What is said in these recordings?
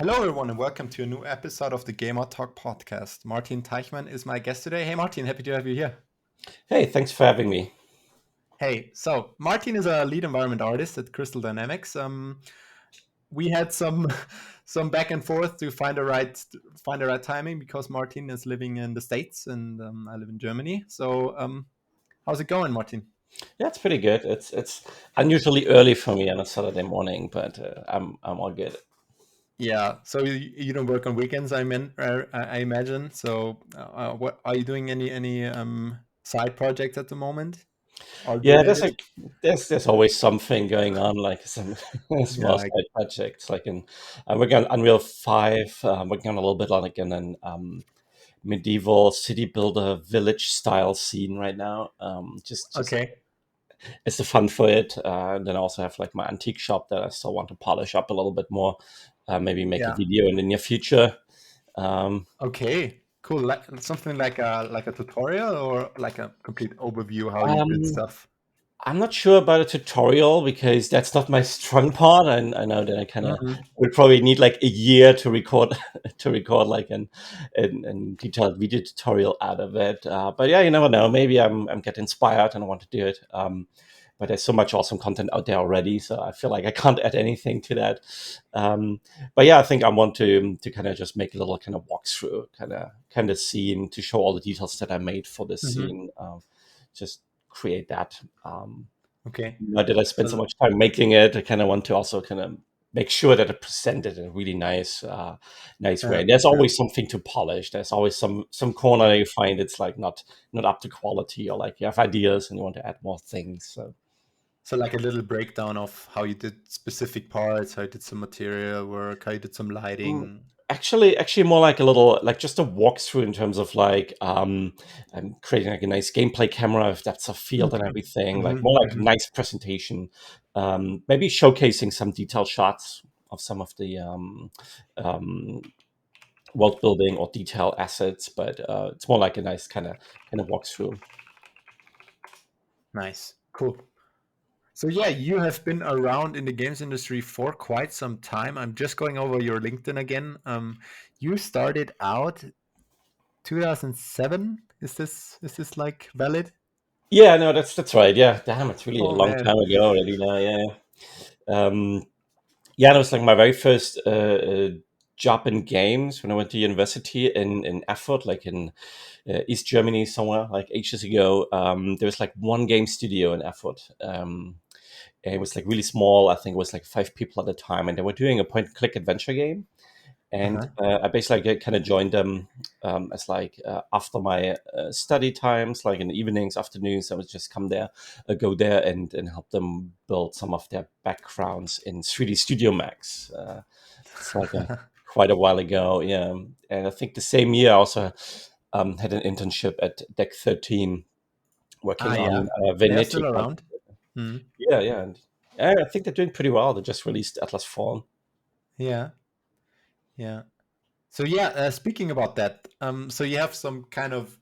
Hello, everyone, and welcome to a new episode of the Gamer Talk podcast. Martin Teichmann is my guest today. Hey, Martin, happy to have you here. Hey, thanks for having me. Hey, so Martin is a lead environment artist at Crystal Dynamics. We had some some back and forth to find the right timing because Martin is living in the States and I live in Germany. So, how's it going, Martin? Yeah, it's pretty good. It's unusually early for me on a Saturday morning, but I'm all good. Yeah, so you don't work on weekends, I imagine. So, what are you doing? Any side projects at the moment, art Yeah, there's related? like there's always something going on, like some small Yeah, side projects. I'm working on Unreal 5. I'm working on a little bit on like an medieval city builder village style scene right now. Just okay. it's the fun for it. And then I also have like my antique shop that I still want to polish up a little bit more. Maybe make a Yeah. video in the near future. Um, Okay. Cool. Like something like a tutorial or like a complete overview how you build um, stuff. I'm not sure about a tutorial because that's not my strong part. I know that I kind of Mhm. would probably need like a year to record to record like an detailed video tutorial out of it. But yeah, you never know. Maybe I'm get inspired and I want to do it. But there's so much awesome content out there already, so I feel like I can't add anything to that. Um, but yeah, I think I want to kind of just make a little kind of walkthrough, kind of scene to show all the details that I made for this Mhm. scene. Just create that. Okay. Not that I spend so So much time making it. I kind of want to also kind of make sure that I present it in a really nice way. uh, And there's uh, always something to polish. There's always some corner you find it's like not up to quality, or like you have ideas and you want to add more things. So so like a little breakdown of how you did specific parts, how you did some material work, how you did some Mm, lighting. actually, more like a little, like just a walkthrough in terms of like I'm creating like a nice gameplay camera if that's a field and Okay. everything. Like Mhm. more like Mhm. nice presentation. Maybe showcasing some detailed shots of some of the um, world building or detail assets, but it's more like a nice kind of walkthrough. Nice. Cool. So yeah, you have been around in the games industry for quite some time. I'm just going over your LinkedIn again. You started out 2007. Is this like valid? Yeah, no, that's right. Yeah, damn, it's really a Oh long man. time ago already now. Yeah. Um, Yeah, that was like my very first job in games when I went to university in Erfurt, like in East Germany somewhere, like ages ago. There was like one game studio in Erfurt. And it was like really small. I think it was like 5 people at the time, and they were doing a point-and-click adventure game. And Uh-huh. I basically kind of joined them as like after my study times, like in the evenings, afternoons. I would just come there, go there, and help them build some of their backgrounds in 3D Studio Max. It's like quite a while ago, yeah. And I think the same year I also had an internship at Deck 13, Ah, working on yeah. They're Venetic. still around. Hmm. Yeah, yeah. And I think they're doing pretty well. They just released Atlas Fallen. Yeah, yeah. So yeah, speaking about that, so you have some kind of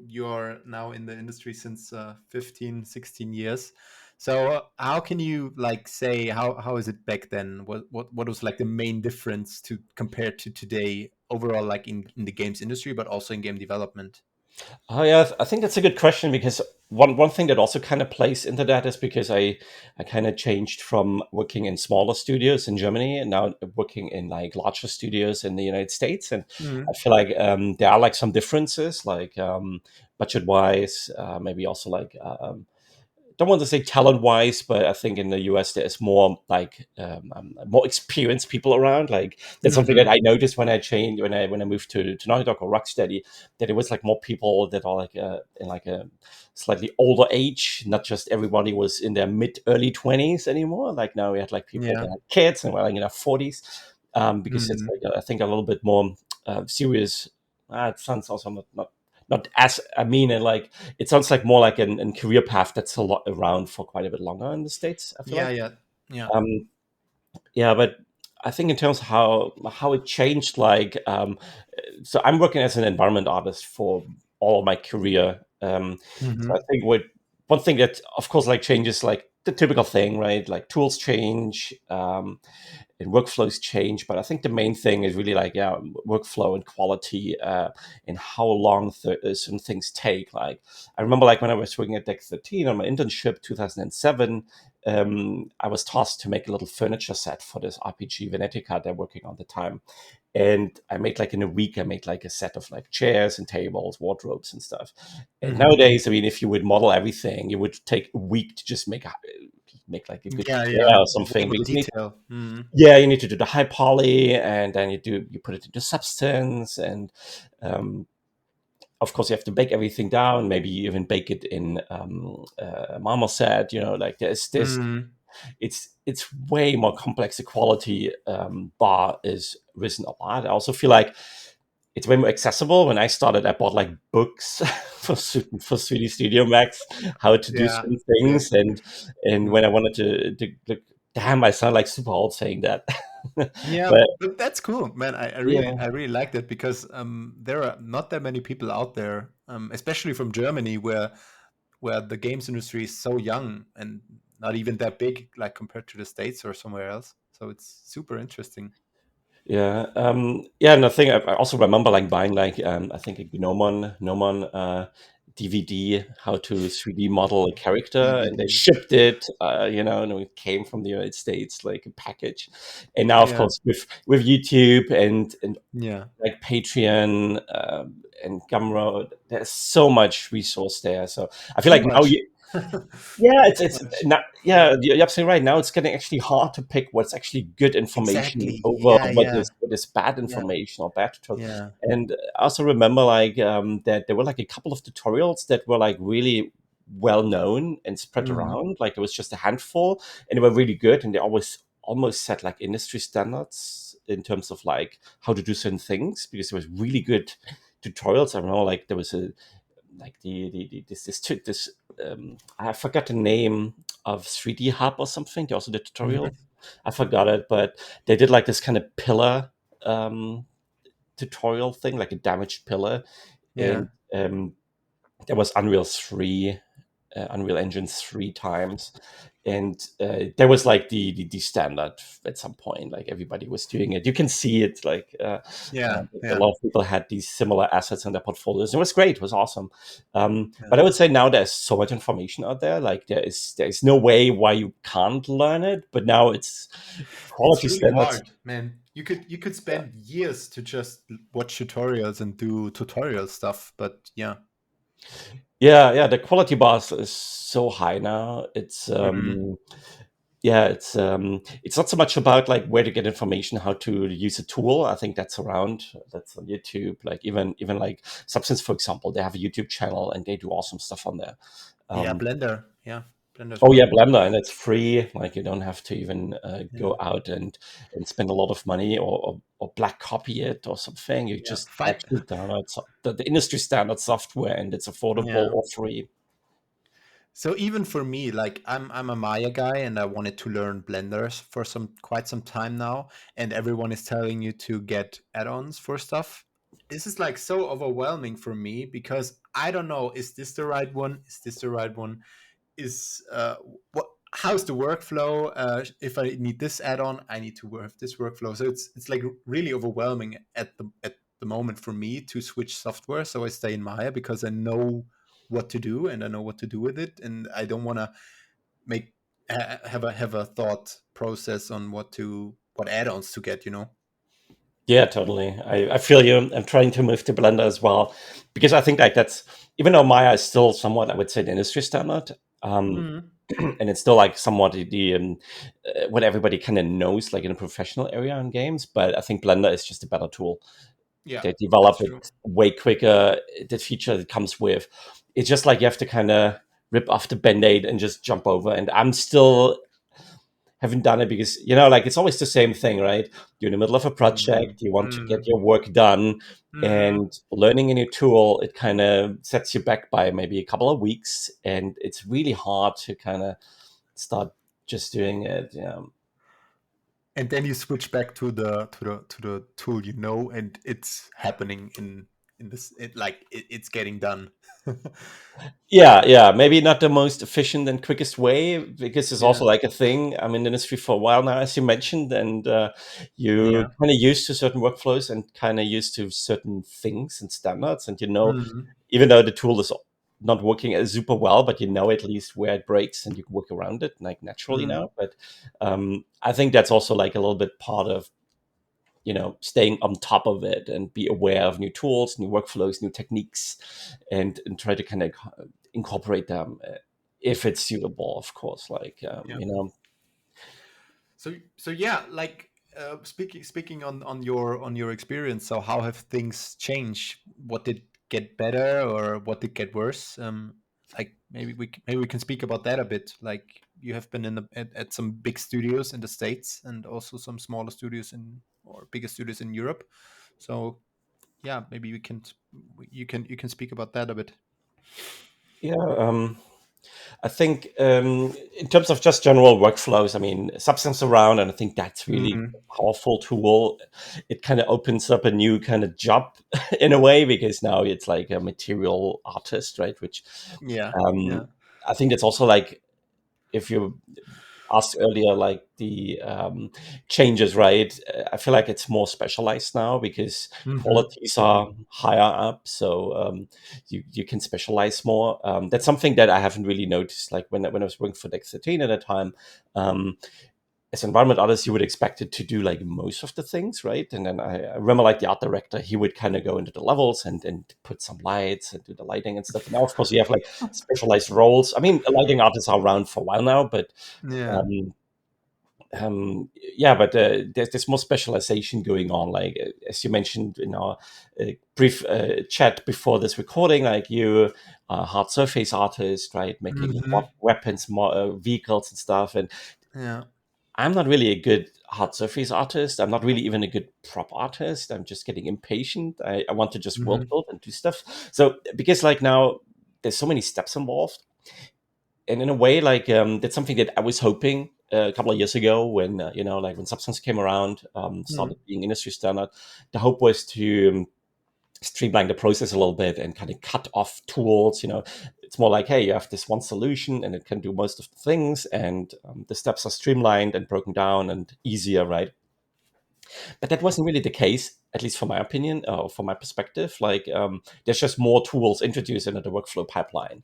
you're now in the industry since 15, 16 years. So how can you like say how is it back then? What was like the main difference to compared to today overall, like in the games industry, but also in game development? Oh yeah, I think that's a good question because one thing that also kind of plays into that is because I kind of changed from working in smaller studios in Germany and now working in like larger studios in the United States, and I Mm, feel like there are like some differences, like budget wise, maybe also like don't want to say talent wise, but I think in the US there's more like more experienced people around. Like that's something that hmm. I noticed when I changed when I moved to Naughty Dog or Rocksteady, that it was like more people that are like in like a slightly older age. Not just everybody was in their mid early 20s anymore. Like now we had like people that Yeah. had kids and were like in their 40s, because it's Hmm. like I think a little bit more serious. It sounds also not as I mean, and like it sounds like more like an career path that's a lot around for quite a bit longer in the States, I feel Yeah, like. yeah, yeah. Um, yeah, but I think in terms of how it changed, like so I'm working as an environment artist for all of my career. So I Hmm. think what one thing that of course like changes, like the typical thing, right? Like tools change, and workflows change. But I think the main thing is really like, yeah, workflow and quality, and how long certain things take. Like I remember like when I was working at Deck 13 on my internship 2007, I was tasked to make a little furniture set for this RPG Venetica they're working on at the time. And I made like in a week, I made like a set of like chairs and tables, wardrobes and stuff. And Hmm. nowadays, I mean, if you would model everything, it would take a week to just make like a good Yeah, chair yeah. or Way something, more because you need, detail. Hmm. yeah, you need to do the high poly, and then you put it into substance, and um, of course you have to bake everything down. Maybe you even bake it in marmoset. Like there's Hmm. it's way more complex. The quality bar is risen a lot. I also feel like it's way more accessible. When I started, I bought like books for 3D Studio Max, how to do Yeah. certain Yeah. things, and when I Mm. wanted damn, I sound like super old saying that, Yeah, but but that's cool, man. yeah, I really like that because there are not that many people out there, especially from Germany, where the games industry is so young and not even that big, like compared to the States or somewhere else. So it's super interesting. yeah, yeah. And I think I also remember like buying like I think a Gnomon DVD, how to 3D model a character, and they DVD. shipped it, and it came from the United States like a package. And now, of Yeah, course, with YouTube and yeah, like Patreon, and Gumroad, there's so much resource there. So I feel too like now much. you, yeah, it's Too it's much. not, yeah, you're absolutely right. Now it's getting actually hard to pick what's actually good information Exactly. over Yeah, yeah, what is bad yeah, information or bad tutorial. yeah. And I also remember like that there were like a couple of tutorials that were like really well known and spread Hmm. around. Like there was just a handful, and they were really good, and they always almost set like industry standards in terms of like how to do certain things, because it was really good tutorials. I remember like there was a like this I forgot the name of 3D Hub or something. They also did tutorial. Hmm. I forgot it, but they did like this kind of pillar um, tutorial thing, like a damaged pillar, Yeah, and there was Unreal Engine 3 times, and there was like the standard at some point. Like everybody was doing it. You can see it. Like yeah, a yeah, lot of people had these similar assets in their portfolios. It was great. It was awesome. yeah. But I would say now there's so much information out there. Like there is no way why you can't learn it. But now it's It's quality really standards. hard, man. You could spend years to just watch tutorials and do tutorial stuff, but yeah. Yeah, yeah. The quality bar is so high now. Hmm. Yeah, it's not so much about like where to get information, how to use a tool. I think that's around, that's on YouTube. Like even like Substance, for example, they have a YouTube channel and they do awesome stuff on there. Yeah, Um, Blender. Yeah, Blender as oh yeah, well. Blender, and it's free. Like you don't have to even Yeah, go out and spend a lot of money, or black copy it or something. You yeah. just Fight. actually download the industry standard software, and it's affordable Yeah. or free. So even for me, like I'm a Maya guy and I wanted to learn Blenders for some quite some time now, and everyone is telling you to get add-ons for stuff. This is like so overwhelming for me because I don't know, is this the right one? Is this the right one? Is what how's the workflow? If I need this add-on, I need to work this workflow. So it's like really overwhelming at the moment for me to switch software. So I stay in Maya because I know what to do and I know what to do with it, and I don't want to make have a thought process on what add-ons to get. Yeah, totally. I feel you. I'm trying to move to Blender as well, because I think like that's, even though Maya is still somewhat, I would say, the industry standard, um, Mm. and it's still like somewhat what everybody kind of knows, like in a professional area in games. But I think Blender is just a better tool. Yeah, They develop that's true. it way quicker. The feature it comes with, it's just like you have to kind of rip off the band-aid and just jump over. And I'm still haven't done it because, like it's always the same thing, right? You're in the middle of a Mm. project, you want to get Mm. your work done, Mm. and learning a new tool, it kind of sets you back by maybe a couple of weeks, and it's really hard to kind of start just doing it. And then you switch back to the tool, and it's happening in this, it's getting done. Yeah, yeah, maybe not the most efficient and quickest way, because it's Yeah. also like a thing. I'm in the industry for a while now, as you mentioned, and you Yeah. kind of used to certain workflows and kind of used to certain things and standards, and Mhm. even though the tool is not working as super well, but you know at least where it breaks and you can work around it like naturally Mhm. now. But I think that's also like a little bit part of staying on top of it and be aware of new tools, new workflows, new techniques, and try to kind of incorporate them if it's suitable, of course. Like Yeah. So yeah, like speaking on your experience. So how have things changed? What did get better, or what did get worse? Like maybe we can speak about that a bit. Like you have been at some big studios in the States, and also some smaller studios in or bigger studios in Europe. So yeah, maybe you can speak about that a bit. Yeah, I think in terms of just general workflows, I mean, Substance Around, and I think that's really Hmm. a powerful tool. It kind of opens up a new kind of job in a way, because now it's like a material artist, right? Which Yeah. Yeah. I think that's also like, if you asked earlier, like the changes, right? I feel like it's more specialized now because Hmm. qualities are higher up, so you can specialize more. That's something that I haven't really noticed. Like when I was working for Dex 13 at a time, um, as an environment artist, you would expect it to do like most of the things, right? And then I remember like the art director, he would kind of go into the levels and put some lights and do the lighting and stuff. And now, of course, you have like specialized roles. I mean, lighting artists are around for a while now, but Yeah. um, yeah, but there's more specialization going on. Like as you mentioned in our brief chat before this recording, like you are a hard surface artist, right? Making Hmm. weapons, vehicles and stuff. And Yeah. I'm not really a good hard surface artist. I'm not really even a good prop artist. I'm just getting impatient. I want to just world Hmm. build and do stuff. So because like now there's so many steps involved, and in a way, like that's something that I was hoping a couple of years ago when like when Substance came around, started being industry standard. The hope was to streamline the process a little bit and kind of cut off tools. It's more like, hey, you have this one solution and it can do most of the things, and the steps are streamlined and broken down and easier, right? But that wasn't really the case, at least from my opinion, or from my perspective. Like there's just more tools introduced into the workflow pipeline.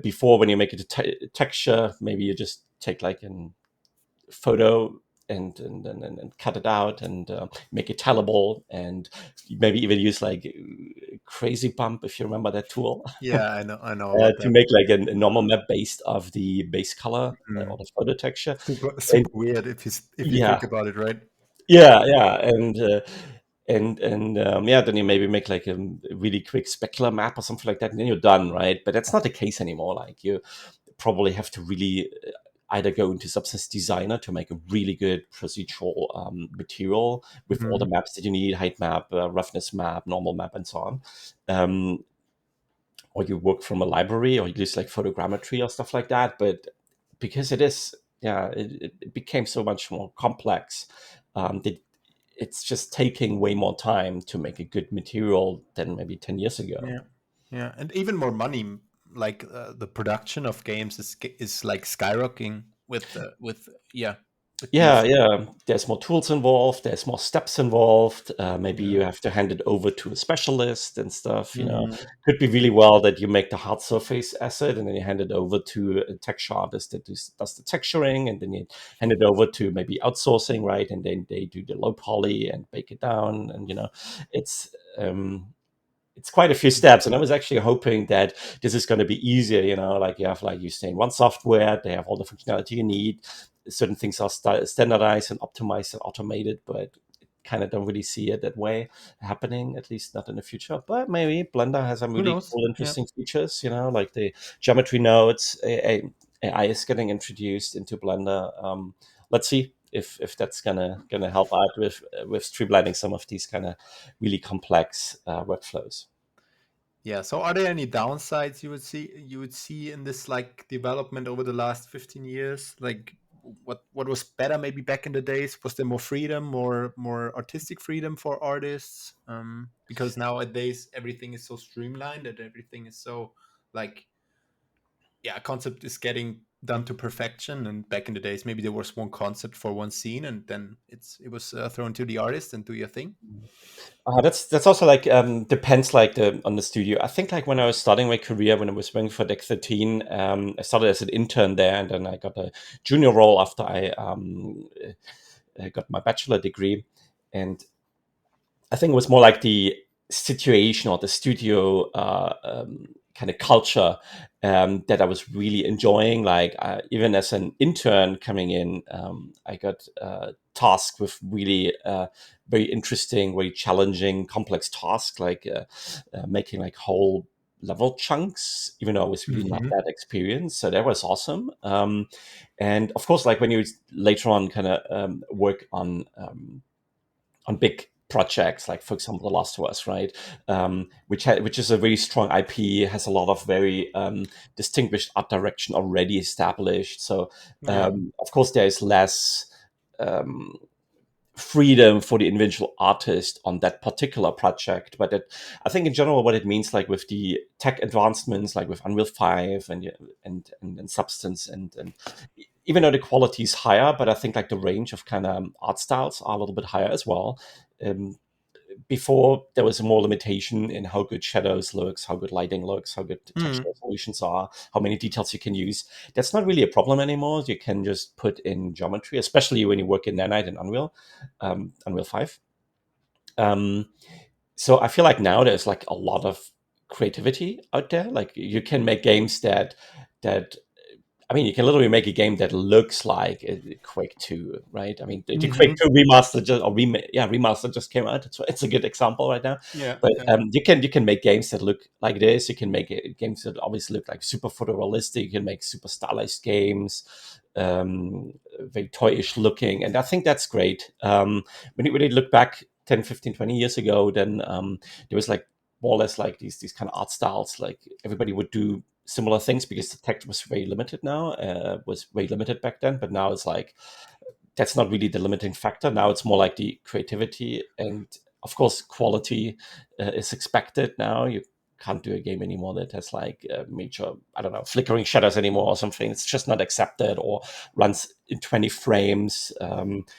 Before, when you make it a texture, maybe you just take like a photo and cut it out and make it tellable, and maybe even use like crazy bump, if you remember that tool, Yeah, I know about to that. make like a normal map based of the base color or Mm. the photo texture. And Super weird if you yeah, think about it, right? yeah, and yeah, then you maybe make like a really quick specular map or something like that, and then you're done, right? But that's not the case anymore. Like you probably have to really either go into Substance Designer to make a really good procedural material with all the Mhm. maps that you need: height map, roughness map, normal map, and so on. Um, or you work from a library, or you use like photogrammetry or stuff like that. But because it is, yeah, it became so much more complex. That it's just taking way more time to make a good material than maybe 10 years ago. Yeah, yeah, and even more money. Like the production of games is like skyrocketing with yeah with Yeah, these. yeah. There's more tools involved. There's more steps involved. Maybe Yeah. you have to hand it over to a specialist and stuff. Mhm. Could be really well that you make the hard surface asset and then you hand it over to a texture artist that does the texturing, and then you hand it over to maybe outsourcing, right? And then they do the low poly and bake it down, and it's um, it's quite a few steps. And I was actually hoping that this is going to be easier. Like you have, like you say, in one software, they have all the functionality you need. Certain things are standardized and optimized and automated, but kind of don't really see it that way happening, at least not in the future. But maybe Blender has some Who really knows? cool, Yeah. interesting features, like the geometry nodes. AI is getting introduced into Blender. Let's see if that's gonna help out with streamlining some of these kind of really complex workflows. Yeah. So, are there any downsides you would see in this like development over the last 15 years? Like, what was better maybe back in the days? Was there more freedom, more artistic freedom for artists? Because nowadays everything is so streamlined and everything is so like, yeah, a concept is getting done to perfection. And back in the days, maybe there was one concept for one scene, and then it was thrown to the artist and do your thing. That's also like depends like on the studio. I think like when I was starting my career, when I was working for Deck 13, I started as an intern there, and then I got a junior role after I got my bachelor degree. And I think it was more like the situation or the studio kind of culture that I was really enjoying. Like even as an intern coming in, I got tasked with really very interesting, very challenging, complex tasks, like making like whole level chunks, even though I was really not Mm-hmm. that experienced. So that was awesome. And of course, like when you later on kind of work on big projects, like for example, The Last of Us, right? Which is a very strong IP, has a lot of very distinguished art direction already established. So Yeah. of course, there is less um, freedom for the individual artist on that particular project. But I think in general, what it means, like with the tech advancements, like with Unreal 5 and and Substance, and even though the quality is higher, but I think like the range of kind of art styles are a little bit higher as well. Um, Before there was more limitation in how good shadows looks, how good lighting looks, how good texture Mm. resolutions are, how many details you can use. That's not really a problem anymore. You can just put in geometry, especially when you work in Nanite and Unreal, Unreal 5. Um, so I feel like now there's like a lot of creativity out there. Like you can make games that I mean, you can literally make a game that looks like Quake 2, right? I mean, the Quake Mm-hmm. 2 remaster remaster just came out. It's a good example right now. Yeah. But Yeah. you can make games that look like this. You can make games that obviously look like super photorealistic. You can make super stylized games, very toyish looking, and I think that's great. When you look back 10, 15, 20 years ago, then there was like more or less like these kind of art styles. Like everybody would do similar things because the tech was very limited now, was very limited back then. But now it's like that's not really the limiting factor. Now it's more like the creativity, and of course quality is expected now. You can't do a game anymore that has like major, I don't know, flickering shadows anymore or something. It's just not accepted, or runs in 20 frames,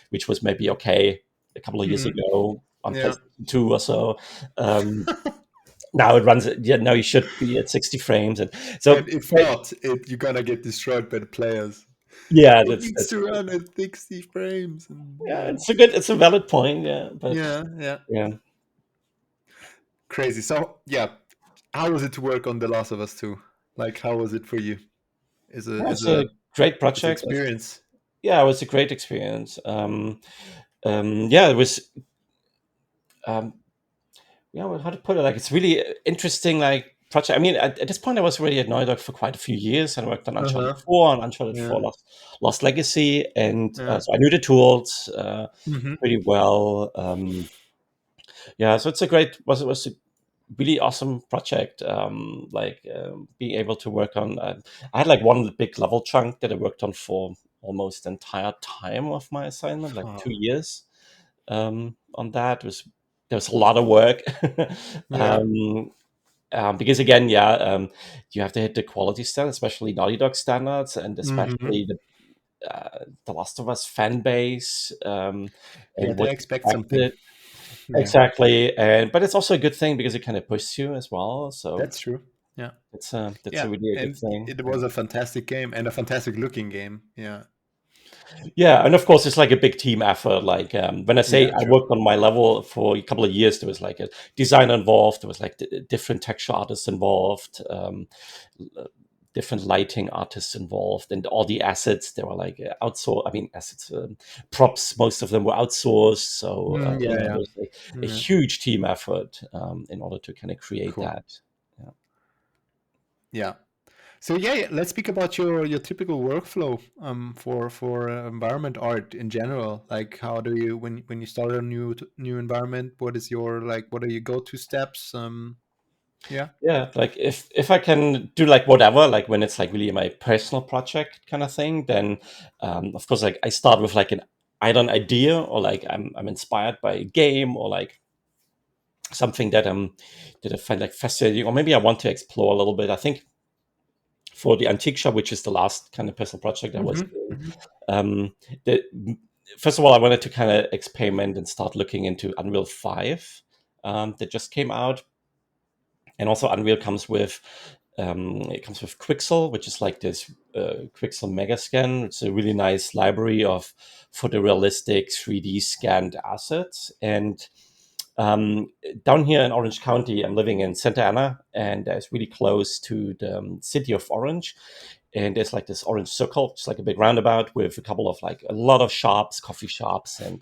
which was maybe okay a couple of years Mm. ago on Yeah. PlayStation 2 or so. um, Now it runs, yeah, now you should be at 60 frames. And And so if not, you're gonna get destroyed by the players. yeah, It needs that's to run at 60 frames. And yeah, yeah. it's a valid point. Yeah, but Yeah. Yeah. yeah, Crazy. So yeah, how was it to work on The Last of Us 2? Like, how was it for you? Is a yeah, is it's a a great is a project. experience? Yeah, it was a great experience. Yeah, it was. Um, yeah, well, how to put it? Like, it's really interesting. Like project. I mean, at this point, I was already at Naughty Dog for quite a few years, and I worked on Uh Uncharted huh. 4 and Uncharted Yeah. 4 Lost Legacy, and Yeah. so I knew the tools Mm-hmm. pretty well. Yeah, so it was a really awesome project. Like being able to work on. I had like one big level chunk that I worked on for almost the entire time of my assignment, like Huh. 2 years. On that there was a lot of work. Yeah. um, because again, yeah, you have to hit the quality standards, especially Naughty Dog standards, and Mm-hmm. especially the Last of Us fan base, Yeah, and they what's expect something. expected. Yeah, Exactly, and but it's also a good thing because it kind of pushes you as well. So that's true. Yeah. that's a Yeah, really a good and thing. it was a fantastic game and a fantastic looking game. Yeah. Yeah, and of course it's like a big team effort. Like when I say Yeah, I true. worked on my level for a couple of years, there was like a designer involved. There was like different texture artists involved. Different lighting artists involved, and all the assets they were like outsourced. I mean, assets, props. Most of them were outsourced, so Mm, yeah, yeah. there's a Yeah. huge team effort in order to kind of create Cool. that. Yeah. Yeah. So yeah, let's speak about your typical workflow for environment art in general. Like, how do you when you start a new environment? What is your like? What are your go to steps? Yeah. Yeah, like if I can do like whatever, like when it's like really my personal project kind of thing, then of course like I start with like an either an idea or like I'm inspired by a game or like something that I find like fascinating, or maybe I want to explore a little bit. I think for the antique shop, which is the last kind of personal project I was Hmm. doing, Hmm. um, the, first of all, I wanted to kind of experiment and start looking into Unreal 5 that just came out. And also Unreal comes with it comes with Quixel, which is like this Quixel Megascan. It's a really nice library of photorealistic 3D scanned assets. And um, down here in Orange County, I'm living in Santa Ana, and it's really close to the city of Orange. And there's like this orange circle, it's like a big roundabout with a couple of like a lot of shops, coffee shops, and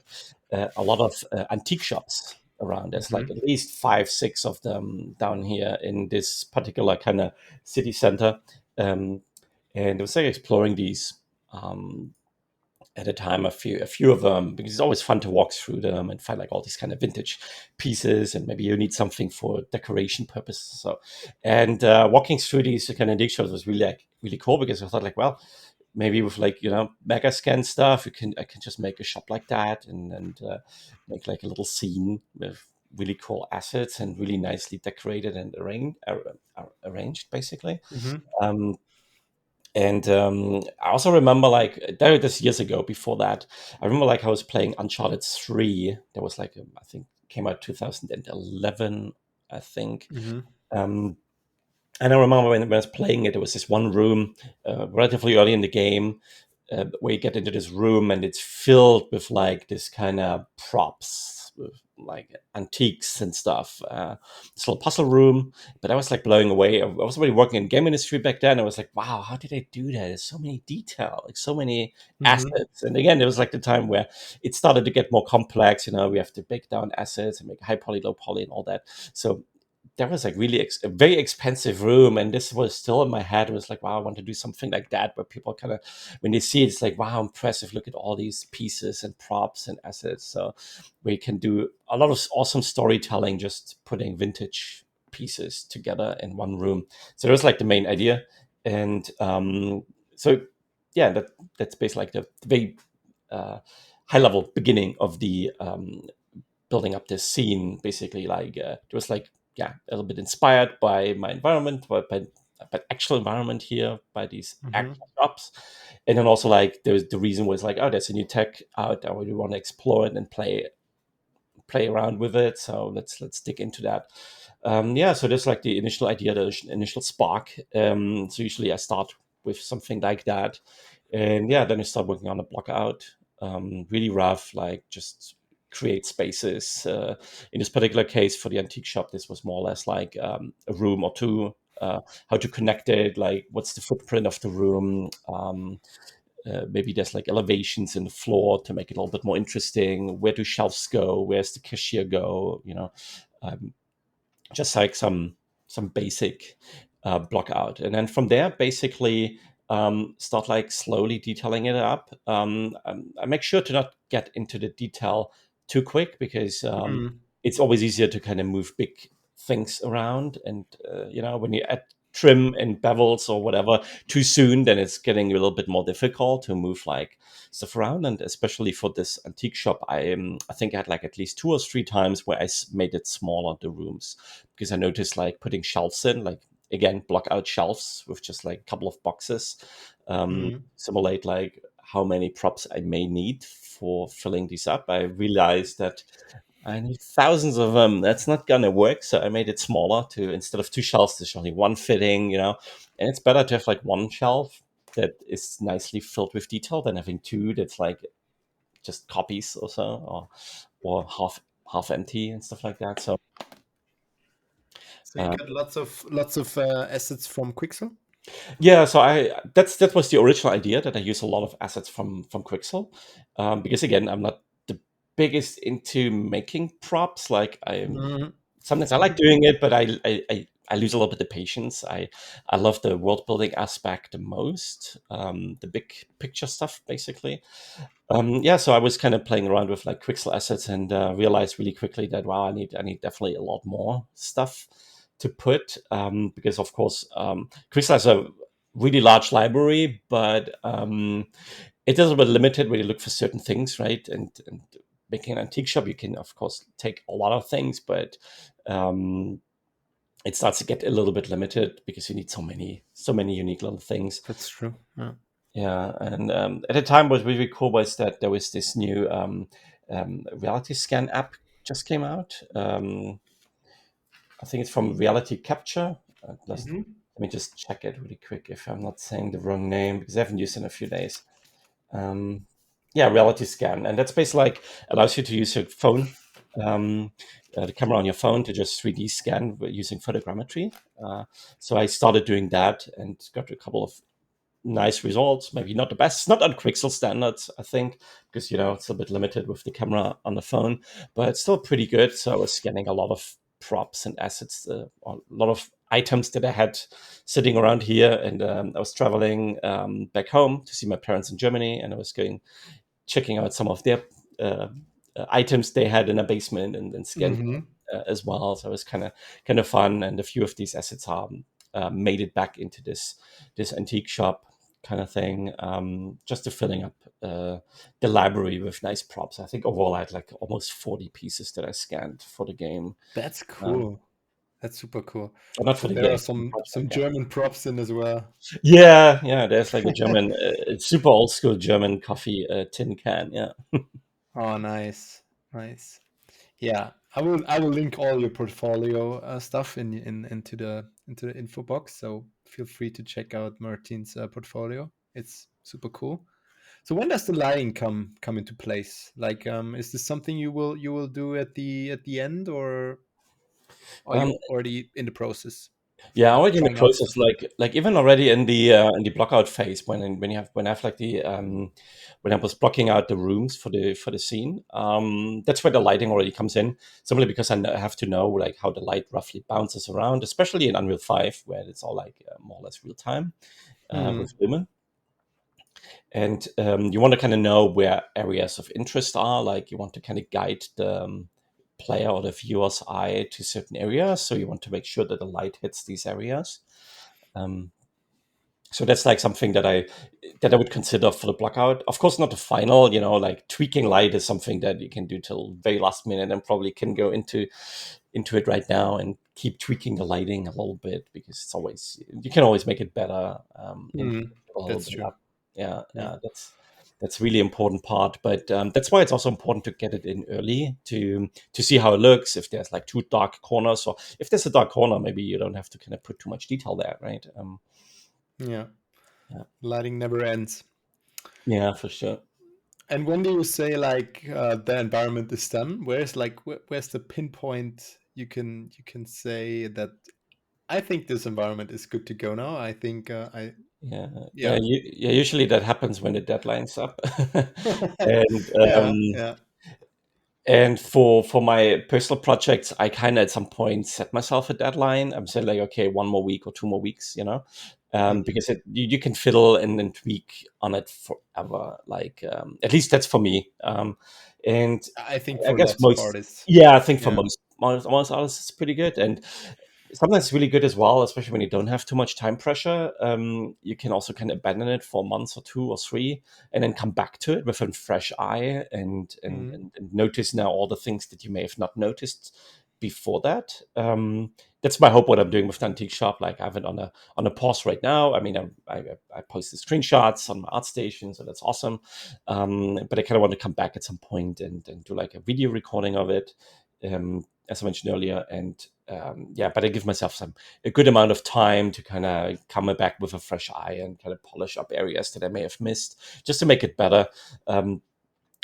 a lot of antique shops around. There's like Hmm. at least five, six of them down here in this particular kind of city center. Um, and it was like exploring these. At a time a few of them, because it's always fun to walk through them and find like all these kind of vintage pieces, and maybe you need something for decoration purposes. So and walking through these kind of dig shows was really like really cool, because I thought like, well, maybe with like mega scan stuff, I can just make a shop like that, and make like a little scene with really cool assets and really nicely decorated and arranged basically. Hmm. um, and I also remember like this years ago. Before that, I remember like I was playing Uncharted 3. There was like I think came out 2011, I think. Hmm. Um, and I remember when I was playing it, there was this one room relatively early in the game where you get into this room and it's filled with like this kind of props, with like antiques and stuff. This little puzzle room, but I was like blowing away. I was already working in game industry back then. I was like, wow, how did they do that? There's so many detail, like so many Hmm. assets. And again, it was like the time where it started to get more complex. We have to break down assets and make high poly, low poly, and all that. So that was like really a very expensive room, and this was still in my head. It was like, wow, I want to do something like that, where people kind of, when they see it, it's like, wow, impressive, look at all these pieces and props and assets. So we can do a lot of awesome storytelling just putting vintage pieces together in one room. So that was like the main idea. And so yeah, that's basically like the very uh, high level beginning of the building up this scene. Basically, like it was like, yeah, a little bit inspired by my environment, by actual environment here, by these Hmm. actual shops. And then also like the reason was like, oh, there's a new tech out, I really want to explore it and play around with it. So let's dig into that. Yeah, so that's like the initial idea, the initial spark. So usually I start with something like that, and yeah, then I start working on a block out. Really rough, like just create spaces. In this particular case, for the antique shop, this was more or less like a room or two. How to connect it, like what's the footprint of the room. Maybe there's like elevations in the floor to make it a little bit more interesting. Where do shelves go? Where's the cashier go? Um, just like some basic block out, and then from there, basically start like slowly detailing it up. I make sure to not get into the detail too quick, because Hmm. it's always easier to kind of move big things around, and when you add trim and bevels or whatever too soon, then it's getting a little bit more difficult to move like stuff around. And especially for this antique shop, I think I had like at least two or three times where made it smaller, the rooms, because I noticed like putting shelves in, like again block out shelves with just like a couple of boxes, simulate like how many props I may need for filling these up. I realized that I need thousands of them. That's not gonna work. So I made it smaller, to instead of two shelves, there's only one fitting, and it's better to have like one shelf that is nicely filled with detail than having two that's like just copies or so, or half empty and stuff like that. So So you uh, got lots of assets from Quixel. yeah, so that was the original idea, that I use a lot of assets from Quixel, because again, I'm not the biggest into making props. Like Hmm. sometimes I like doing it, but I lose a little bit of patience. I love the world building aspect the most, the big picture stuff, basically. Yeah, so I was kind of playing around with like Quixel assets, and realized really quickly that wow, I need definitely a lot more stuff. to put, because of course Quicksilver has a really large library, but it is a bit limited when you look for certain things, right? And making an antique shop, you can of course take a lot of things, but um, it starts to get a little bit limited because you need so many unique little things. That's true. Yeah. Yeah, and at the time, what was really cool was that there was this new reality scan app just came out. I think it's from Reality Capture. Hmm. Let me just check it really quick if I'm not saying the wrong name because I haven't used it in a few days. Um, yeah, reality scan, and that's basically like allows you to use your phone, um, the camera on your phone to just 3D scan using photogrammetry. So I started doing that and got a couple of nice results. Maybe not the best, not on Quixel standards, I think, because it's a bit limited with the camera on the phone, but it's still pretty good. So I was scanning a lot of props and assets, a lot of items that I had sitting around here, and I was traveling back home to see my parents in Germany, and I was going checking out some of their uh, items they had in a basement and scanning Hmm. as well. So it was kind of fun, and a few of these assets are made it back into this antique shop kind of thing, just to filling up the library with nice props. I think overall I had like almost 40 pieces that I scanned for the game. That's Um, cool. That's super cool. but not for So the there are game, for the some project. Yeah, German props in as well. yeah. There's like a German, super old school German coffee tin can. Yeah. Oh, nice, nice. Yeah, I will link all your portfolio stuff in into the info box. So feel free to check out Martin's portfolio. It's super cool. So when does the lighting come into place? Like, is this something you will do at the end, or are Um, you already in the process Yeah, already in the trying out process, stuff? like even already in the blockout phase, when I have like the when I was blocking out the rooms for the scene, that's where the lighting already comes in. Simply because I have to know like how the light roughly bounces around, especially in Unreal 5, where it's all like more or less real time with Hmm. Lumen. And you want to kind of know where areas of interest are. Like you want to kind of guide the player or the viewer's eye to certain areas. So you want to make sure that the light hits these areas. Um, so that's like something that I would consider for the blockout. Of course, not the final. Like tweaking light is something that you can do till very last minute, and probably can go into it right now and keep tweaking the lighting a little bit because it's always you can always make it better and Hmm. a little That's bit true. up. Yeah, Yeah. that's really important part. But that's why it's also important to get it in early to see how it looks. If there's like two dark corners, or if there's a dark corner, maybe you don't have to kind of put too much detail there, right? Yeah. Yeah. Lighting never ends. Yeah, for sure. And when do you say like the environment is done? Where's like where's the pinpoint you can say that I think this environment is good to go now. I think I Yeah, yeah. yeah. Usually that happens when the deadline's up, and Yeah, yeah. for my personal projects, I kind of at some point set myself a deadline. I'm saying like, okay, one more week or 2 more weeks, Mhm. because you can fiddle and tweak on it forever. Like at least that's for me. And I think I for guess lots of most, artists. yeah, I think for Yeah. most artists, it's pretty good. And sometimes it's really good as well, especially when you don't have too much time pressure. You can also kind of abandon it for a month or 2 or 3, and then come back to it with a fresh eye Mhm. and notice now all the things that you may have not noticed before that. That's my hope. What I'm doing with the antique shop, like I have it on a pause right now. I mean, I posted screenshots on my art station, so that's awesome. But I kind of want to come back at some point and do like a video recording of it. As I mentioned earlier, and yeah, but I give myself a good amount of time to kind of come back with a fresh eye and kind of polish up areas that I may have missed, just to make it better. Um,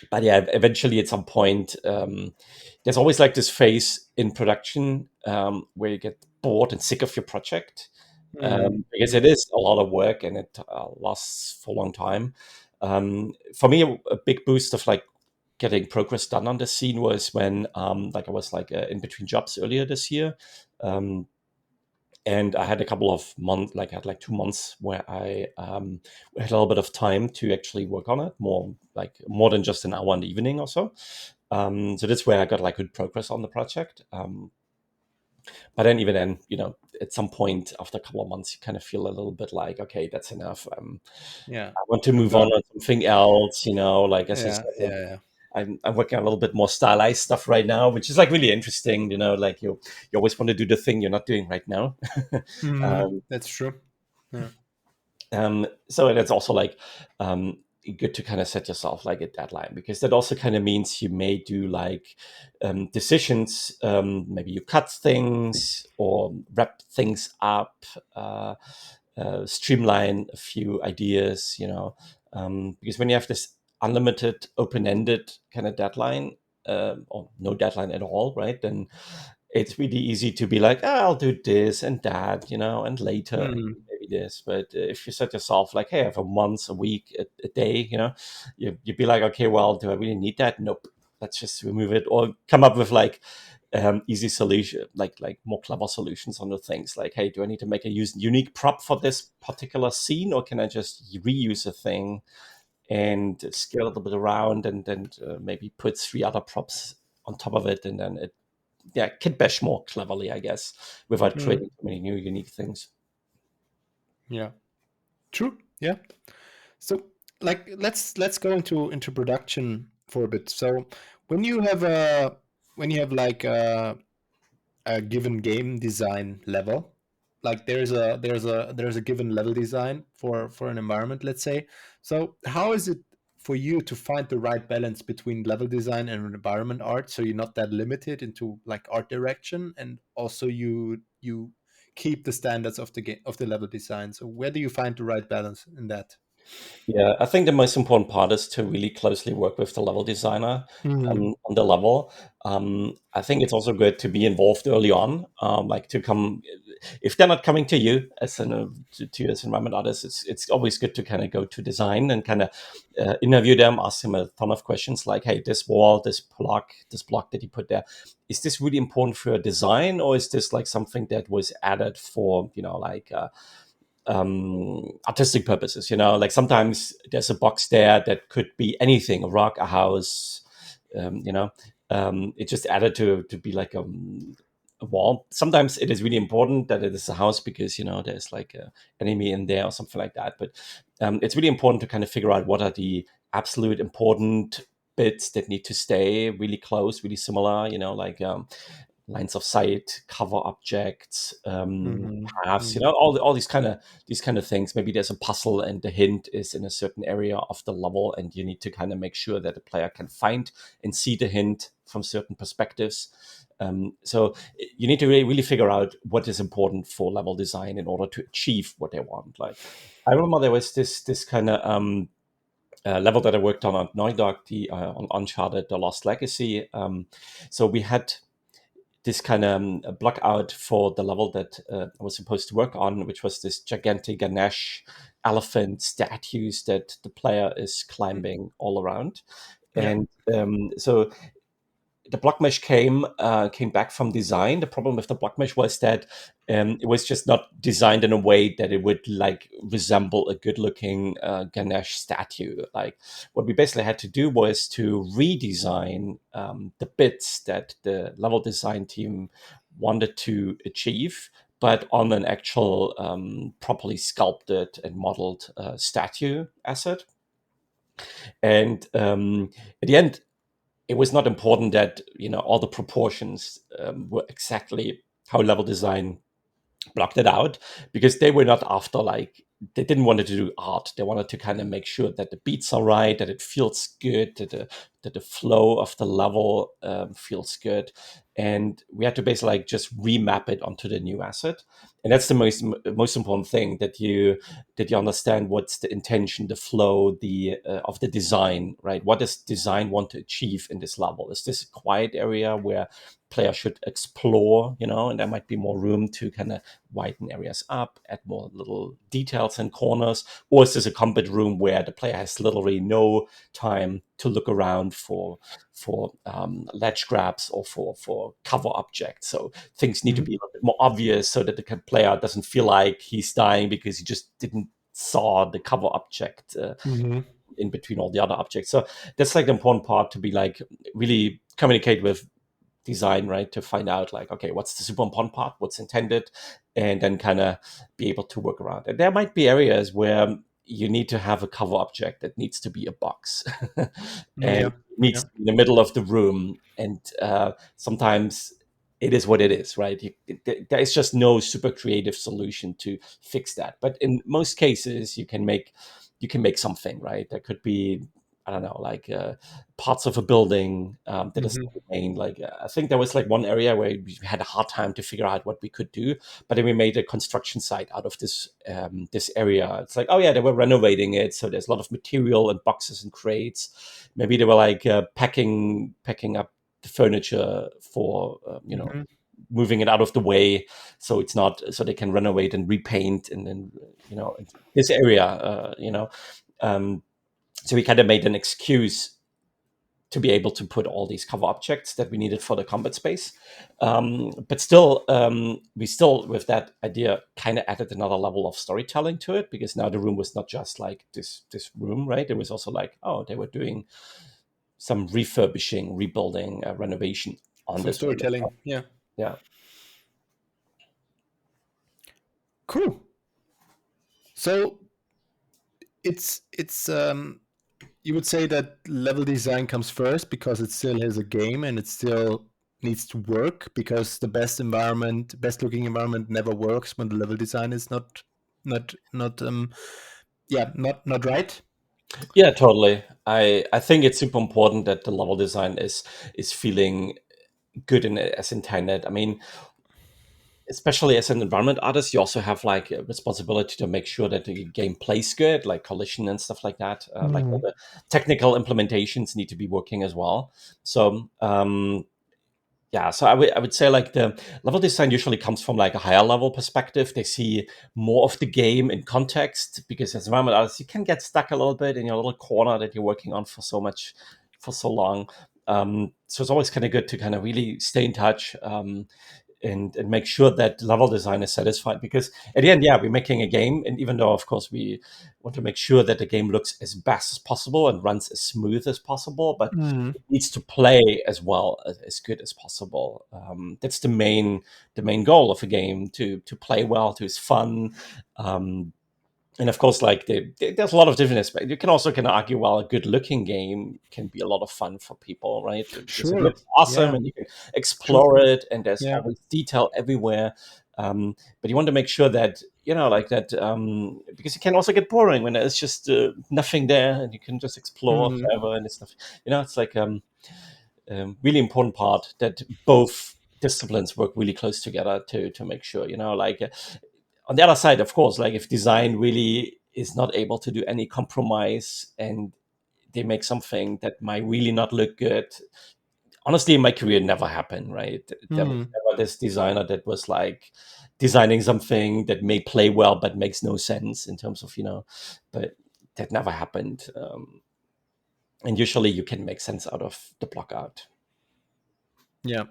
but yeah, eventually at some point, there's always like this phase in production where you get bored and sick of your project, Mhm. because it Mhm. is a lot of work and it lasts for a long time. For me, a big boost of like getting progress done on the scene was when like I was like in between jobs earlier this year. Um, and I had a couple of months, like I had like 2 months where I had a little bit of time to actually work on it, more than just an hour in the evening or so. So that's where I got like good progress on the project. But then even then, at some point after a couple of months, you kind of feel a little bit like, okay, that's enough. Yeah. I want to To move on learn. to something else. Like as I Yeah. said, Yeah. Yeah. I'm working on a little bit more stylized stuff right now, which is like really interesting. Like you always want to do the thing you're not doing right now. um, That's true. Yeah. so that's also like um, good to kind of set yourself like a deadline, because that also kind of means you may do like decisions. Maybe you cut things or wrap things up, streamline a few ideas. Because when you have this unlimited, open-ended kind of deadline, or no deadline at all, right? Then it's really easy to be like, I'll do this and that, and later Mm. maybe this. But if you set yourself like, hey, I have a month, a week, a day, you'd be like, okay, well, do I really need that? Nope. Let's just remove it, or come up with like easy solution, like more clever solutions on the things. Like, hey, do I need to make a unique prop for this particular scene, or can I just reuse a thing and scale it a bit around, and then maybe put three other props on top of it, and then it can bash more cleverly, I guess, without Mm. creating too many new unique things. Yeah. True. Yeah. So, like, let's go into production for a bit. So, when you have a when you have like a given game design level, like there's a given level design for an environment, let's say. So, how is it for you to find the right balance between level design and environment art, so you're not that limited into like art direction, and also you keep the standards of the game of the level design? So, where do you find the right balance in that? Yeah, I think the most important part is to really closely work with the level designer Mm-hmm. on the level. I think it's also good to be involved early on, like to come if they're not coming to you as to you as environment artist. It's always good to kind of go to design and kind of interview them, ask them a ton of questions like, hey, this wall, this block that you put there, is this really important for your design, or is this like something that was added for like artistic purposes? Like sometimes there's a box there that could be anything, a rock, a house, it just added to be like a wall. Sometimes it is really important that it is a house because there's like a enemy in there or something like that. But it's really important to kind of figure out what are the absolute important bits that need to stay really close, really similar, like lines of sight, cover objects, paths, Mm-hmm. all these kind of things. Maybe there's a puzzle and the hint is in a certain area of the level, and you need to kind of make sure that the player can find and see the hint from certain perspectives. So you need to really figure out what is important for level design in order to achieve what they want. Like I remember there was this kind of level that I worked on at Naughty Dog, on Uncharted: The Lost Legacy. So we had this kind of block out for the level that I was supposed to work on, which was this gigantic Ganesh elephant statues that the player is climbing all around. Yeah. And so the block mesh came back from design. The problem with the block mesh was that it was just not designed in a way that it would like resemble a good looking Ganesh statue. Like what we basically had to do was to redesign the bits that the level design team wanted to achieve, but on an actual properly sculpted and modeled statue asset. And at the end, it was not important that all the proportions were exactly how level design blocked it out, because they were not after like they didn't want to do art. They wanted to kind of make sure that the beats are right, that it feels good, that the flow of the level feels good, and we had to basically like just remap it onto the new asset. And that's the most important thing, that you understand what's the intention, the flow, the of the design, right? What does design want to achieve in this level? Is this a quiet area where player should explore, and there might be more room to kind of widen areas up, add more little details and corners? Or is this a combat room where the player has literally no time to look around for ledge grabs or for cover objects? So things need to Mm-hmm. be a little bit more obvious so that the player doesn't feel like he's dying because he just didn't saw the cover object Mm-hmm. in between all the other objects. So that's like the important part, to be like really communicate with design, right, to find out like, okay, what's the super important part, what's intended, and then kind of be able to work around it. There might be areas where you need to have a cover object that needs to be a box and Yeah. needs Yeah. to be in the middle of the room. And sometimes it is what it is, right? There is just no super creative solution to fix that. But in most cases, you can make something, right? There could be, I don't know, like parts of a building that is Hmm. remained. Like I think there was like one area where we had a hard time to figure out what we could do, but then we made a construction site out of this area. It's like, oh yeah, they were renovating it, so there's a lot of material and boxes and crates. Maybe they were like packing up the furniture for Hmm. moving it out of the way, so it's not, so they can renovate and repaint, and then this area, um, so we kind of made an excuse to be able to put all these cover objects that we needed for the combat space. But still, we still, with that idea, kind of added another level of storytelling to it, because now the room was not just like this room, right? It was also like, oh, they were doing some refurbishing, rebuilding, renovation on Some this area. storytelling. Yeah. Yeah. Cool. So it's you would say that level design comes first because it still is a game and it still needs to work, because the best looking environment never works when the level design is not yeah, not right. Yeah, totally. I think it's super important that the level design is feeling good and as intended. I mean, especially as an environment artist, you also have like a responsibility to make sure that the game plays good, like collision and stuff like that. Like all Mm. the technical implementations need to be working as well. So yeah, so I would say like the level design usually comes from like a higher level perspective. They see more of the game in context, because as environment artists, you can get stuck a little bit in your little corner that you're working on for so long. So it's always kind of good to kind of really stay in touch. And make sure that level design is satisfied, because at the end, yeah, we're making a game, and even though of course we want to make sure that the game looks as best as possible and runs as smooth as possible, but Mm. it needs to play as well as good as possible. That's the main goal of a game, to play well, to is fun. And of course, like there's a lot of different aspects. You can also kind of argue, well, a good-looking game can be a lot of fun for people, right? Because it Sure. looks awesome Yeah. and you can True. explore it, and there's Yeah. always detail everywhere. But you want to make sure that like that, because it can also get boring when there's just nothing there, and you can just explore Mm. forever and stuff. It's like really important part that both disciplines work really close together to make sure, like on the other side, of course, like if design really is not able to do any compromise, and they make something that might really not look good. Honestly, in my career, never happened, right? There was Mm. never this designer that was like designing something that may play well but makes no sense in terms of, but that never happened. And usually you can make sense out of the block art. Yeah.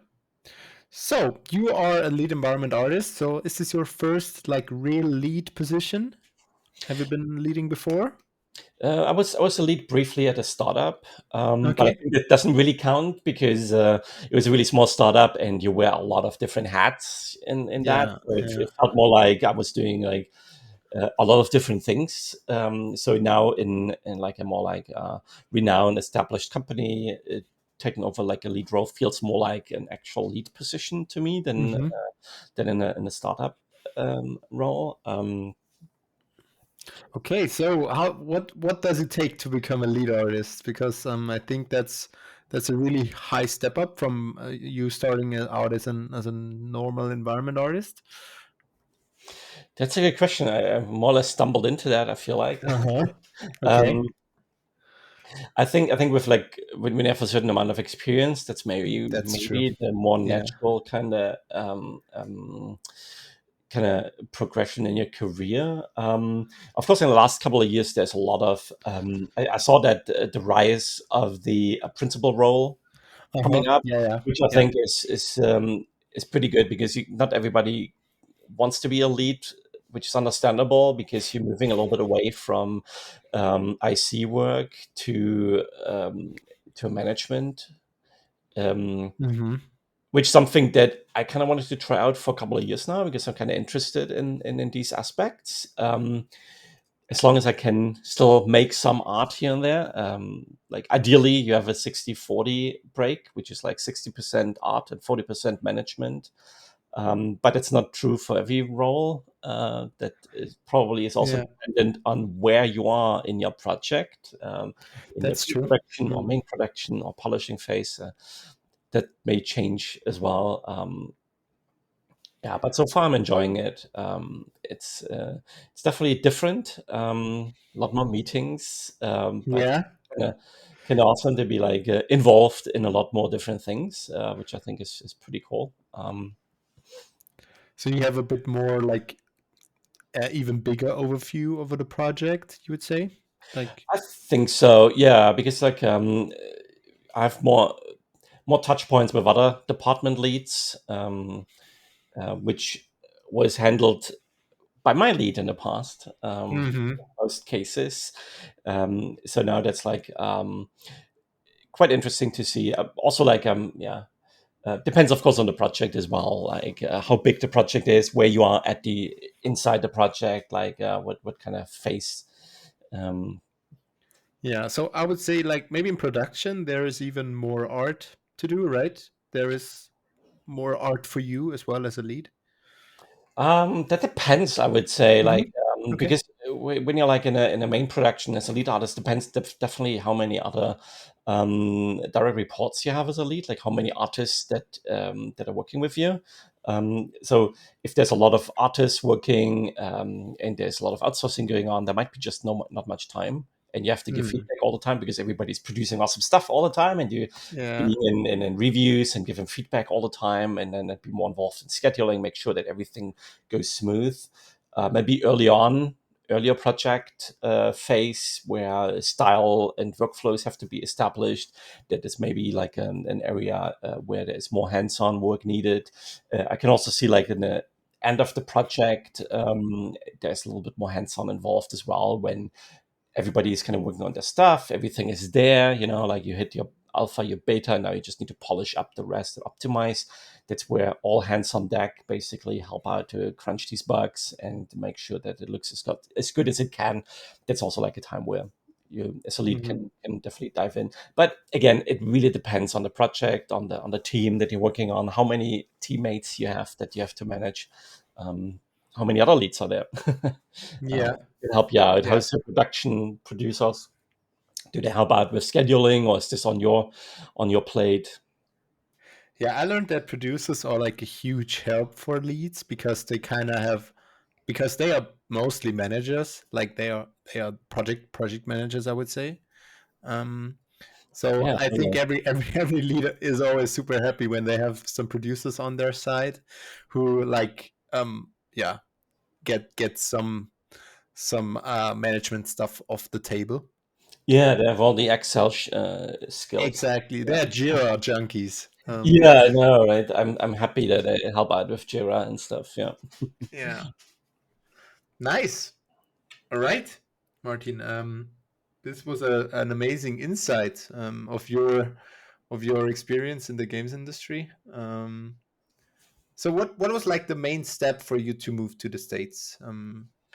So you are a lead environment artist. So is this your first like real lead position? Have you been leading before? I was a lead briefly at a startup, but I Okay. think that doesn't really count, because it was a really small startup, and you wear a lot of different hats in that. Yeah. So it, Yeah. it felt more like I was doing like a lot of different things. So now in like a more like renowned established company, taking over like a lead role feels more like an actual lead position to me Hmm. than in a startup role. Okay. So what does it take to become a lead artist? Because I think that's a really high step up from you starting out as a normal environment artist. That's a good question. I more or less stumbled into that, I feel like. Uh-huh. Okay. um, I think with like when we have a certain amount of experience, that's That's true. maybe the more Yeah. natural kind of progression in your career. Of course, in the last couple of years, there's a lot of I saw that the rise of the principal role Uh-huh. coming up, Yeah, yeah. which I Yeah. think is pretty good, because not everybody wants to be a lead, which is understandable, because you're moving a little bit away from IC work to management. Um, Mhm. which is something that I kind of wanted to try out for a couple of years now because I'm kind of interested in these aspects. As long as I can still make some art here and there. Like ideally, you have a 60-40 break, which is like 60% art and 40% management. But it's not true for every role. That is probably is also Yeah, dependent on where you are in your project, in your that's true. pre-production or Mm. main production or polishing phase. That may change as well. Yeah, but so far I'm enjoying it. It's definitely different. A lot more meetings, but Yeah. kind of awesome to be like involved in a lot more different things, which I think is pretty cool. So you have a bit more like even bigger overview over the project, you would say? Like, I think so, yeah, because like I have more touch points with other department leads, which was handled by my lead in the past, hmm, most cases. So now that's like quite interesting to see. Also, like yeah, depends of course on the project as well, like how big the project is, where you are at the inside the project, like what kind of phase. Um, yeah. So I would say like maybe in production there is even more art to do, right? There is more art for you as well as a lead. That depends, I would say, Hmm. like, Okay. because when you're like in a main production as a lead artist, depends definitely how many other direct reports you have as a lead, like how many artists that are working with you. So if there's a lot of artists working and there's a lot of outsourcing going on, there might be just not much time. And you have to give Mm. feedback all the time because everybody's producing awesome stuff all the time, and you Yeah. be in reviews and give them feedback all the time, and then be more involved in scheduling, make sure that everything goes smooth. Maybe earlier project phase where style and workflows have to be established. That is maybe like an area where there's more hands-on work needed. I can also see like in the end of the project, there's a little bit more hands-on involved as well when everybody is kind of working on their stuff. Everything is there, like you hit your alpha, your beta. Now you just need to polish up the rest and optimize. That's where all hands on deck basically help out to crunch these bugs and make sure that it looks as good as it can. That's also like a time where you, as a lead, Hmm. can definitely dive in. But again, it really depends on the project, on the team that you're working on, how many teammates you have that you have to manage. Um, how many other leads are there? Yeah. Can help you out. Yeah. How's the production producers? Do they help out with scheduling, or is this on your plate? Yeah. I learned that producers are like a huge help for leads because they kind of have because they are mostly managers, like they are project managers, I would say. Um, so Yeah, I think totally. every leader is always super happy when they have some producers on their side who like yeah, get some management stuff off the table. Yeah, they have all the Excel skills. Exactly, Yeah, they're Jira junkies. yeah, I know, right? I'm happy that they help out with Jira and stuff. Yeah, Yeah, nice. All right, Martin. This was an amazing insight of your experience in the games industry. So what was like the main step for you to move to the States?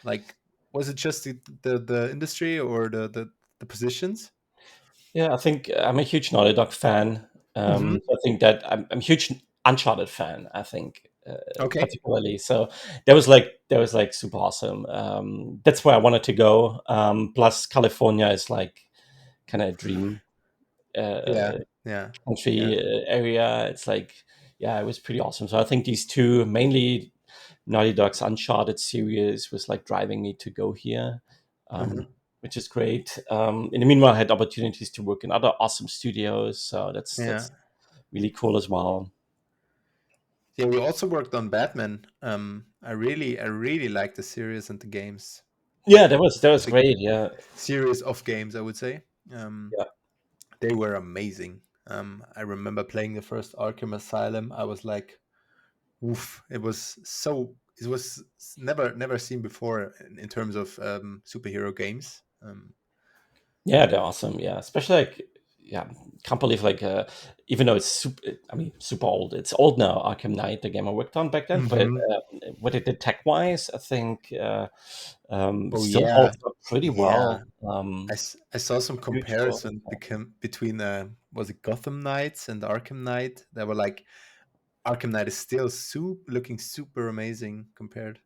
Like was it just the industry or the positions? yeah. I think I'm a huge Naughty Dog fan. Hmm. I think that I'm a huge Uncharted fan. I think Okay. particularly. So that was like super awesome. That's where I wanted to go. Plus, California is like kind of a dream Yeah. uh, Yeah. Yeah. country area. It's like, yeah, it was pretty awesome. So I think these two, mainly Naughty Dog's Uncharted series, was like driving me to go here, Uh-huh. which is great. In the meanwhile, I had opportunities to work in other awesome studios, so that's Yeah. that's really cool as well. Yeah. We also worked on Batman. I really like the series and the games, Yeah, like that was the great. Yeah, series of games. I would say. yeah, They were amazing. I remember playing the first Arkham Asylum. I was like, oof! It was so. It was never seen before in terms of superhero games. yeah. They're awesome. Yeah, especially like yeah, can't believe like even though it's super, I mean super old. It's old now. Arkham Knight, the game I worked on back then, but Hmm. what it did tech wise, I think Oh still yeah, holds up pretty yeah. well. I saw some Huge growth. comparison between was it Gotham Knights and Arkham Knight? They were like Arkham Knight is still looking super amazing compared.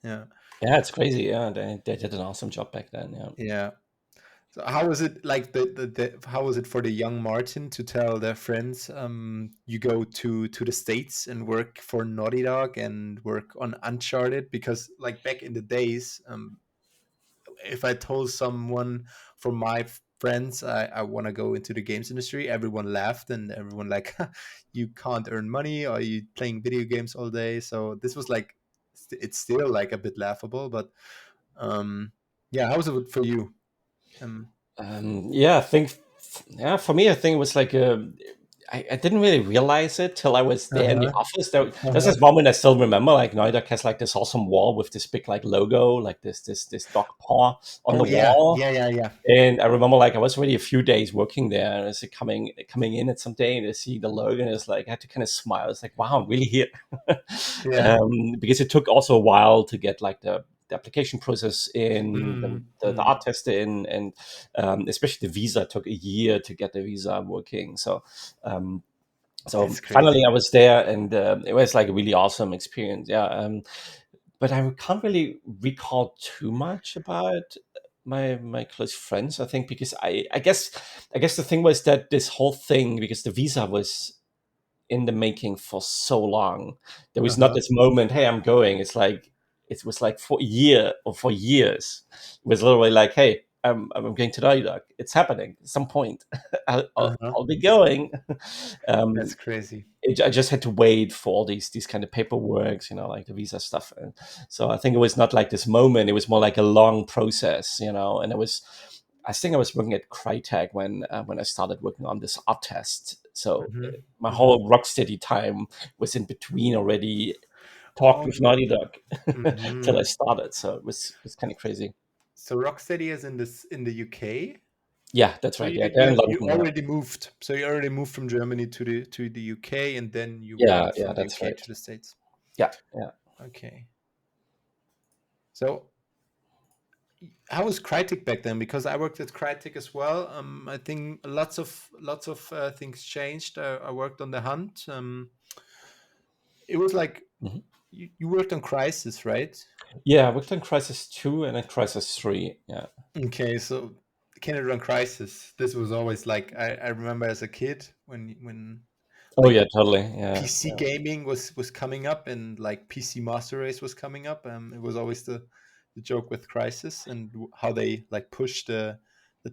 Yeah, Yeah, it's crazy. Yeah, they did an awesome job back then. Yeah. yeah. So how was it like how was it for the young Martin to tell their friends you go to the States and work for Naughty Dog and work on Uncharted? Because like back in the days, if I told someone from my friends I want to go into the games industry, everyone laughed and everyone like, you can't earn money or you playing video games all day. So this was like, it's still like a bit laughable, but yeah, how was it for you? Um, Yeah, I think, yeah, for me, I think it was like I didn't really realize it till I was there in the uh-huh, office. There's uh-huh. this moment I still remember. Like Noidak has like this awesome wall with this big like logo, like this dog paw on Oh the yeah, wall. yeah, yeah, yeah, And I remember like I was already a few days working there, and I was like, coming in at some day and I see the logo, and it's like I had to kind of smile. It's like, wow, I'm really here. yeah. Because it took also a while to get like the application process in, Mm, the mm. art test in, and especially the visa took a year to get the visa working. Um, so That's finally crazy. I was there, and it was like a really awesome experience. Yeah. But I can't really recall too much about my close friends. I think because I guess the thing was that this whole thing, because the visa was in the making for so long, there was not Uh-huh, this moment, hey, I'm going. It's like it was like for a year or for years. It was literally like, hey, I'm going to Dog. It's happening at some point. uh-huh. I'll be going. That's um, crazy. I just had to wait for all these kind of paperwork, like the visa stuff. And so I think it was not like this moment. It was more like a long process, And I think I was working at Crytek when I started working on this art test. So Hmm. my Hmm. whole Rocksteady time was in between already. Talked Oh, with Naughty Dog till I hmm. started. So it was kind of crazy. So Rocksteady is in the UK. Yeah, that's So right. Yeah, they're in you London now. already moved. So you already moved from Germany to the UK, and then you Yeah, went yeah, from the that's UK right. to the States. Yeah, yeah. Okay. So how was Crytek back then? Because I worked at Crytek as well. I think lots of things changed. I worked on the Hunt. It was like Mhm. you worked on Crisis, right? Yeah, I worked on Crisis 2 and then Crisis 3. Yeah. Okay, so Canada Run Crisis. This was always like I remember as a kid when Oh like yeah, totally. Yeah, PC yeah. gaming was coming up and like PC Master Race was coming up. It was always the joke with Crisis and how they like push the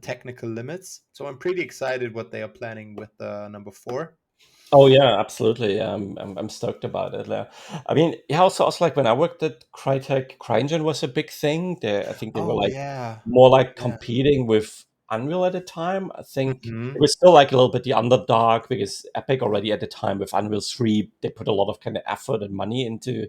technical limits. So I'm pretty excited what they are planning with number 4. Oh yeah, absolutely. Yeah, I'm stoked about it. Yeah. I mean, yeah, also like when I worked at Crytek, CryEngine was a big thing. I think they were Oh like yeah, more like yeah. competing with Unreal at the time. I think it Hmm. was still like a little bit the underdog because Epic already at the time with Unreal 3, they put a lot of kind of effort and money into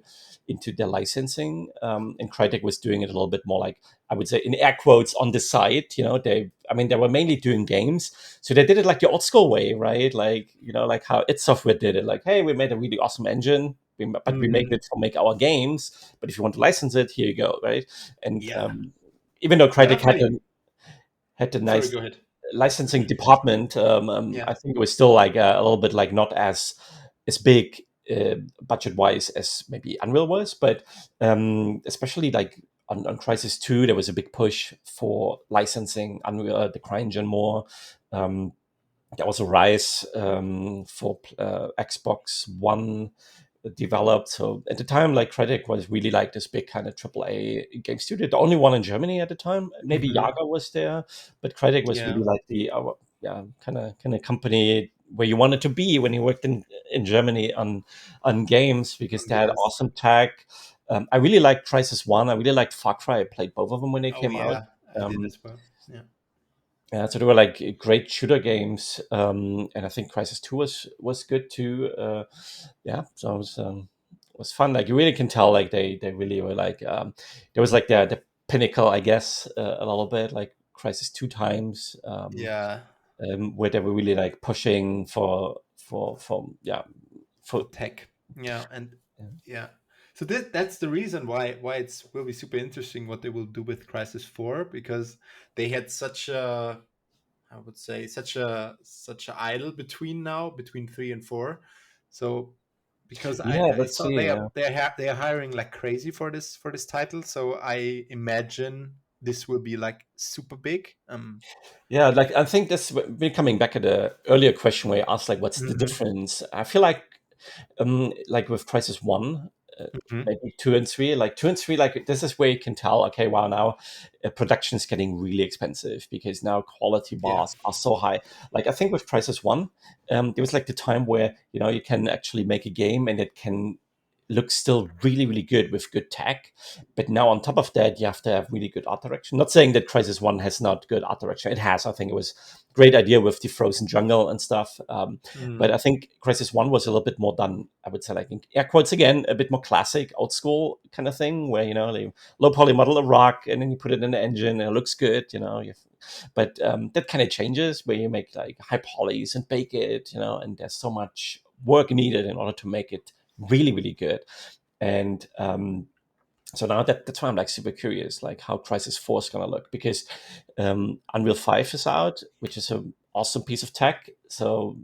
their licensing. And Crytek was doing it a little bit more like, I would say, in air quotes, on the side. They were mainly doing games, so they did it like the old school way, right? Like like how id Software did it. Like, hey, we made a really awesome engine, but we make Hmm. it to make our games. But if you want to license it, here you go, right? And Yeah. even though Yeah, Crytek not really. had a Sorry, nice go ahead. licensing department, Yeah. I think it was still like a little bit like not as big budget wise as maybe Unreal was, but especially like on Crisis 2, there was a big push for licensing Unreal, the CryEngine more. Um, there was a rise for Xbox One developed. So at the time, like Crytek was really like this big kind of AAA game studio, the only one in Germany at the time. Maybe Hmm. Yaga was there, but Crytek was Yeah. really like the yeah, kind of company where you wanted to be when you worked in Germany on games, because On they had games. awesome tech. I really liked Crisis One. I really liked Far Cry. I played both of them when they Oh came out. yeah, I did Um, as well. Yeah. yeah, so they were like great shooter games, and I think Crisis Two was good too. Yeah, so it was fun. Like you really can tell, like they really were like there was like the pinnacle, I guess, a little bit like Crisis Two times. Yeah. where they were really like pushing for yeah for for tech. Yeah, and yeah. yeah. So that's the reason why it's will be super interesting what they will do with Crisis 4, because they had such a, I would say, such a idle between 3 and 4. So because Yeah, I let's saw see. Yeah. they are hiring like crazy for this title, so I imagine this will be like super big. Yeah, like I think this we're coming back at the earlier question where you asked like what's the Mhm, difference. I feel like with Crisis One, uh, mhm. maybe two and three, like two and three, like this is where you can tell, okay, wow, now production is getting really expensive because now quality Yeah. bars are so high. Like I think with Crisis One, there was like the time where you can actually make a game and it can look still really really good with good tech, but now on top of that you have to have really good art direction. Not saying that Crisis One has not good art direction, it has. I think it was a great idea with the frozen jungle and stuff. But I Mm, think Crisis One was a little bit more done, I would say, like in air quotes again, a bit more classic, old school kind of thing, where they low poly model a rock and then you put it in the engine and it looks good, but that kind of changes where you make like high polys and bake it, and there's so much work needed in order to make it really really good. And so now that's why I'm like super curious, like how Crisis 4 is gonna look, because Unreal 5 is out, which is an awesome piece of tech. So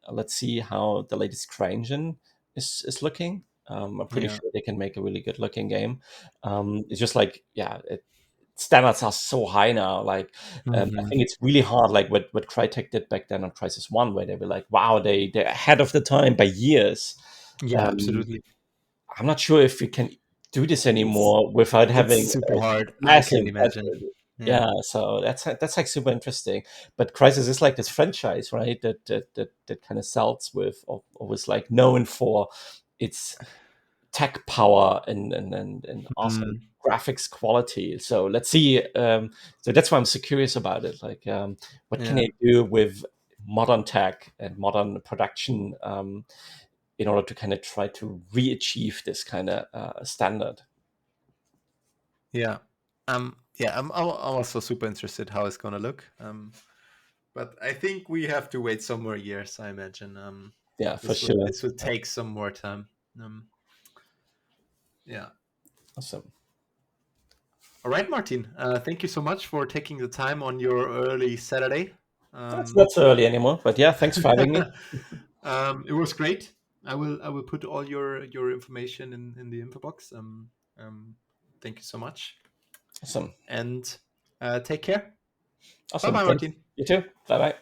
let's see how the latest CryEngine is looking. I'm pretty yeah. sure they can make a really good looking game. It's just like, yeah, standards are so high now. Like, I Mhm. think it's really hard, like what Crytek did back then on Crisis One, where they were like, wow, they're ahead of the time by years. Yeah, Um, absolutely. I'm not sure if we can do this It's anymore without it's having super a hard, I massive can imagine. budget. Yeah. Yeah, so that's like super interesting. But Crysis is like this franchise, right? That kind of sells with, or was like known for its tech power and awesome Mm, graphics quality. So let's see. So that's why I'm so curious about it. Like, what can yeah. they do with modern tech and modern production, in order to kind of try to re-achieve this kind of standard? Yeah. Yeah, I'm also super interested how it's gonna look. But I think we have to wait some more years, I imagine. Yeah, for sure. This would take some more time. Um, yeah. Awesome. All right, Martin. Thank you so much for taking the time on your early Saturday. That's Um, not so early anymore, but yeah, thanks for having me. it was great. I will put all your information in the info box. Um, Thank you so much, Awesome. and take care. Bye Awesome. bye, Thanks. Martin. You too. Bye bye.